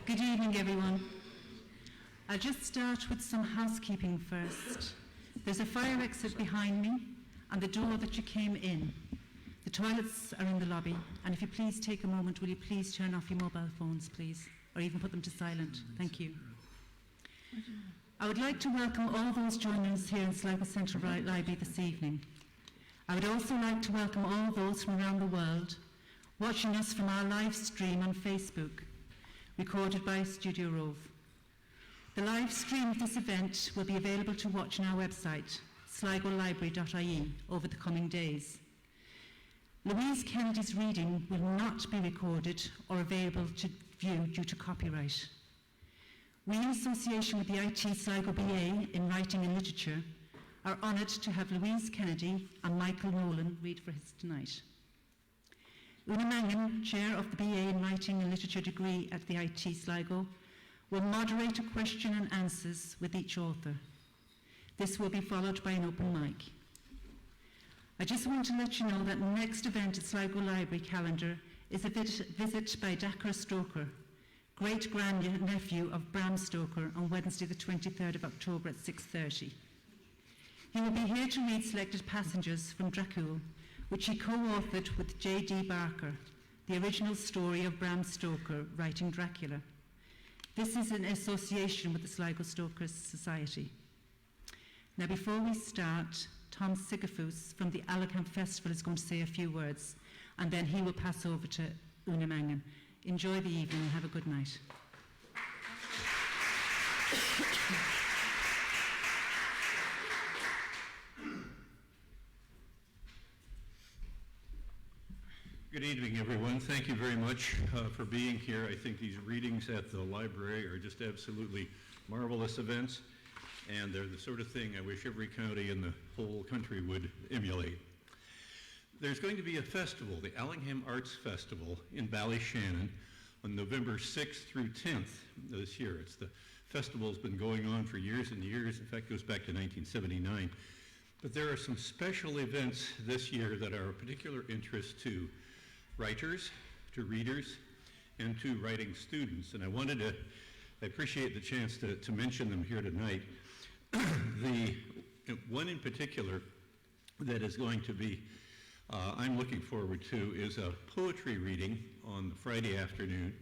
Good evening, everyone. I'll just start with some housekeeping first. There's a fire exit behind me and the door that you came in. The toilets are in the lobby, and if you please take a moment, will you please turn off your mobile phones, please, or even put them to silent. Thank you. I would like to welcome all those joining us here in Sligo Central Library this evening. I would also like to welcome all those from around the world watching us from our live stream on Facebook, recorded by Studio Rove. The live stream of this event will be available to watch on our website, sligolibrary.ie, over the coming days. Louise Kennedy's reading will not be recorded or available to view due to copyright. We, in association with the IT Sligo BA in Writing and Literature, are honoured to have Louise Kennedy and Michael Nolan read for us tonight. Una Mangan, Chair of the BA in Writing and Literature degree at the IT Sligo, will moderate a question and answers with each author. This will be followed by an open mic. I just want to let you know that the next event at Sligo Library calendar is a visit by Dacre Stoker, great-grand-nephew of Bram Stoker, on Wednesday the 23rd of October at 6:30. He will be here to read selected passages from Dracul, which he co-authored with J.D. Barker, the original story of Bram Stoker writing Dracula. This is in association with the Sligo Stokers Society. Now, before we start, Tom Sigafus from the Alacant Festival is going to say a few words, and then he will pass over to Una Mangan. Enjoy the evening and have a good night. Good evening, everyone. Thank you very much for being here. I think these readings at the library are just absolutely marvelous events, and they're the sort of thing I wish every county in the whole country would emulate. There's going to be a festival, the Allingham Arts Festival in Ballyshannon on November 6th through 10th this year. The festival's been going on for years and years. In fact, it goes back to 1979. But there are some special events this year that are of particular interest to writers, to readers, and to writing students. And I appreciate the chance to mention them here tonight. The one in particular that is going to be, I'm looking forward to, is a poetry reading on Friday afternoon.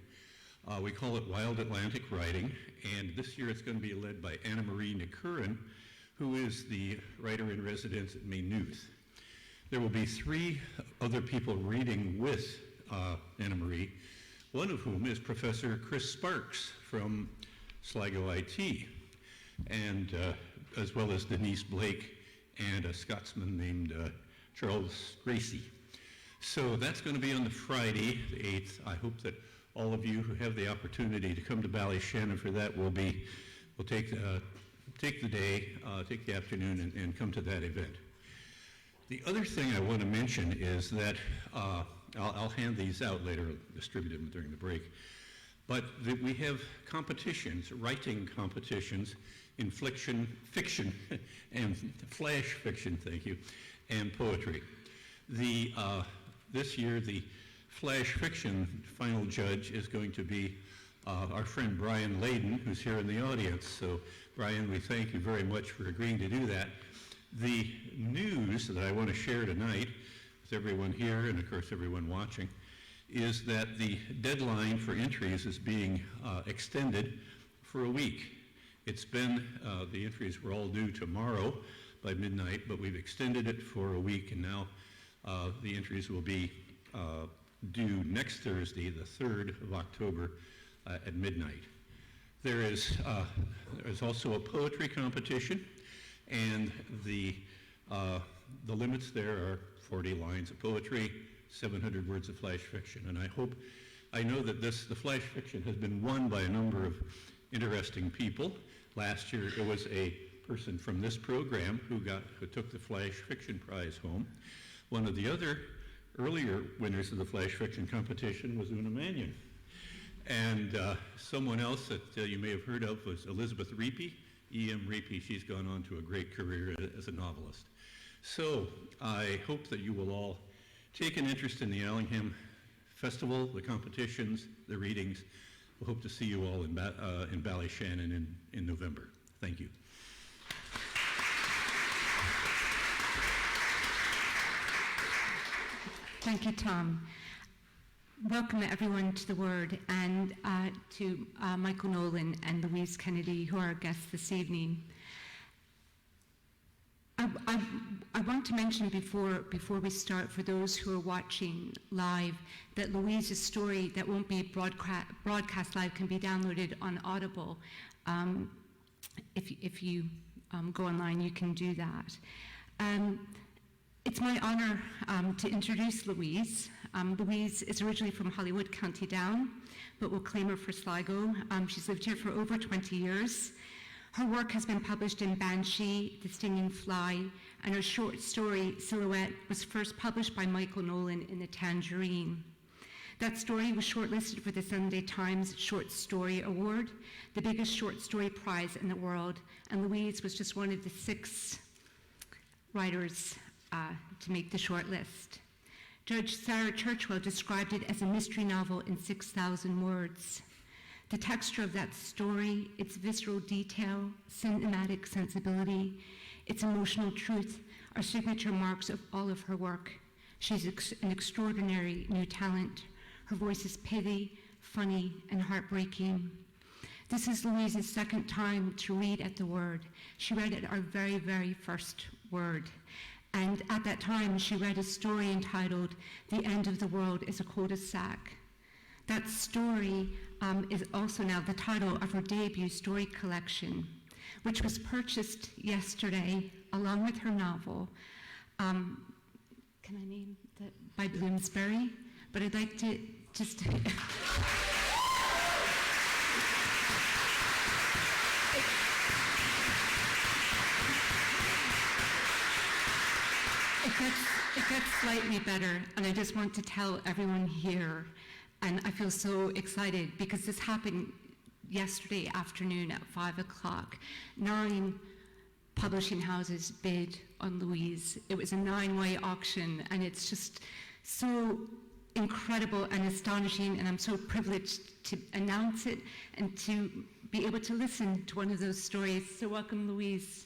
We call it Wild Atlantic Writing, and this year it's going to be led by Anna Marie Nicurran, who is the writer-in-residence at Maynooth. There will be 3 other people reading with Anna Marie, one of whom is Professor Chris Sparks from Sligo IT, and as well as Denise Blake and a Scotsman named Charles Gracie. So that's going to be on the Friday, the 8th. I hope that all of you who have the opportunity to come to Ballyshannon for that will take the day, take the afternoon and come to that event. The other thing I want to mention is that I'll hand these out later, distribute them during the break, but that we have competitions, writing competitions in fiction and flash fiction, thank you, and poetry. This year, the flash fiction final judge is going to be our friend Brian Layden, who's here in the audience. So, Brian, we thank you very much for agreeing to do that. The news that I want to share tonight with everyone here and, of course, everyone watching is that the deadline for entries is being extended for a week. It's been, the entries were all due tomorrow by midnight, but we've extended it for a week, and now the entries will be due next Thursday, the 3rd of October at midnight. There's also a poetry competition, and the limits there are 40 lines of poetry, 700 words of flash fiction. And I know that the flash fiction has been won by a number of interesting people. Last year it was a person from this program who took the flash fiction prize home. One of the other earlier winners of the flash fiction competition was Una Mangan. And someone else that you may have heard of was Elizabeth Reapy, E.M. Reapy. She's gone on to a great career as a novelist. So I hope that you will all take an interest in the Allingham Festival, the competitions, the readings, we'll hope to see you all in Ballyshannon in November. Thank you. Thank you, Tom. Welcome everyone to the Word, and to Michael Nolan and Louise Kennedy, who are our guests this evening. I want to mention before we start, for those who are watching live, that Louise's story that won't be broadcast live can be downloaded on Audible. If you go online, you can do that. It's my honor to introduce Louise. Louise is originally from Hollywood, County Down, but we'll claim her for Sligo. She's lived here for over 20 years. Her work has been published in Banshee, The Stinging Fly, and her short story, Silhouette, was first published by Michael Nolan in the Tangerine. That story was shortlisted for the Sunday Times Short Story Award, the biggest short story prize in the world, and Louise was just one of the 6 writers to make the short list. Judge Sarah Churchwell described it as a mystery novel in 6,000 words. The texture of that story, its visceral detail, cinematic sensibility, its emotional truth are signature marks of all of her work. She's an extraordinary new talent. Her voice is pithy, funny, and heartbreaking. This is Louise's second time to read at the Word. She read at our very, very first Word. And at that time, she read a story entitled, The End of the World is a Cul-de-sac. That story is also now the title of her debut story collection, which was purchased yesterday along with her novel, can I name that, by Bloomsbury? But I'd like to just... It gets slightly better, and I just want to tell everyone here, and I feel so excited because this happened yesterday afternoon at 5 o'clock. 9 publishing houses bid on Louise. It was a 9-way auction, and it's just so incredible and astonishing, and I'm so privileged to announce it and to be able to listen to one of those stories. So welcome, Louise.